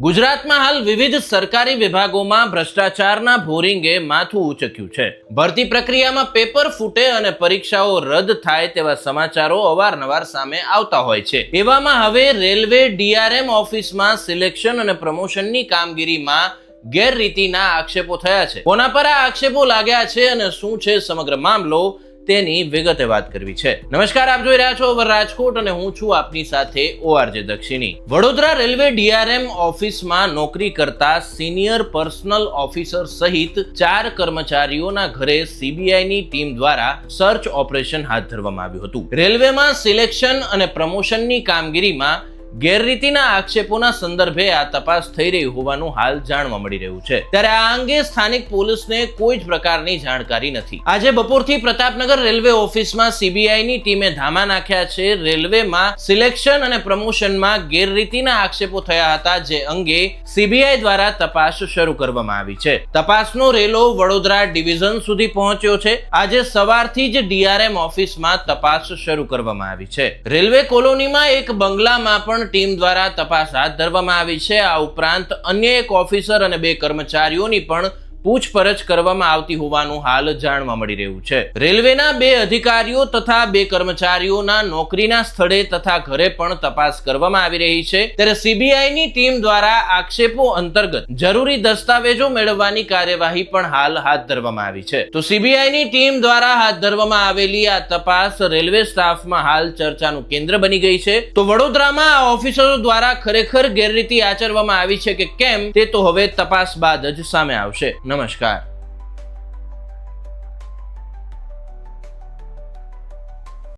ગુજરાતમાં હાલ વિવિધ સરકારી વિભાગોમાં ભ્રષ્ટાચારના ભોરિંગે માથું ઉચક્યું છે। ભરતી પ્રક્રિયામાં પેપર ફૂટે અને પરીક્ષાઓ રદ થાય તેવા સમાચારો અવારનવાર સામે આવતા હોય છે। એવામાં હવે રેલવે ડીઆરએમ ઓફિસમાં સિલેક્શન અને પ્રમોશનની કામગીરીમાં ગેરરીતિના આક્ષેપો થયા છે। કોના પર આ આક્ષેપો લાગ્યા છે અને શું છે સમગ્ર મામલો તેની વિગતે વાત કરવી છે। નમસ્કાર, આપ જોઈ રહ્યા છો ઓવર રાજકોટ અને હું છું આપની સાથે ઓઆરજે દક્ષિણી। વડોદરા રેલવે ડીઆરએમ ઓફિસમાં નોકરી કરતા સિનિયર પર્સનલ ઓફિસર સહિત 4 કર્મચારીઓના ઘરે સીબીઆઈની ટીમ દ્વારા સર્ચ ઓપરેશન હાથ ધરવામાં આવ્યું હતું। રેલવેમાં સિલેક્શન અને પ્રમોશનની કામગીરીમાં ગેરરીતિના આક્ષેપોના સંદર્ભે આ તપાસ થઈ રહી હોવાનું હાલ જાણવા મળી રહ્યું છે। ત્યારે આ અંગે સ્થાનિક પોલીસને કોઈ જ પ્રકારની જાણકારી નથી। આજે બપોરથી પ્રતાપનગર રેલવે ઓફિસમાં સીબીઆઈની ટીમે ધામા નાખ્યા છે। રેલવેમાં સિલેક્શન અને પ્રમોશનમાં ગેરરીતિના આક્ષેપો થયા હતા, જે અંગે સીબીઆઈ દ્વારા તપાસ શરૂ કરવામાં આવી છે। તપાસનો રેલો વડોદરા ડિવિઝન સુધી પહોંચ્યો છે। આજે સવારથી જ ડીઆરએમ ઓફિસમાં તપાસ શરૂ કરવામાં આવી છે। રેલવે કોલોનીમાં એક બંગલામાં પણ ટીમ દ્વારા તપાસ હાથ ધરવામાં આવી છે। આ ઉપરાંત અન્ય એક ઓફિસર અને 2 કર્મચારીઓની પણ પૂછપરછ કરવામાં આવતી હોવાનું હાલ જાણવા મળી રહ્યું છે। રેલવેના 2 અધિકારીઓ તથા 2 કર્મચારીઓના નોકરીના સ્થળે તથા ઘરે પણ તપાસ કરવામાં આવી રહી છે। ત્યારે સીબીઆઈની ટીમ દ્વારા આક્ષેપો અંતર્ગત જરૂરી દસ્તાવેજો મેળવવાની કાર્યવાહી પણ હાલ હાથ ધરવામાં આવી છે। તો સીબીઆઈની ટીમ દ્વારા હાથ ધરવામાં આવેલી આ તપાસ રેલવે સ્ટાફમાં હાલ ચર્ચાનું કેન્દ્ર બની ગઈ છે। તો વડોદરામાં આ ઓફિસરો દ્વારા ખરેખર ગેરરીતિ આચરવામાં આવી છે કે કેમ, તે તો હવે તપાસ બાદ જ સામે આવશે। નમસ્કાર।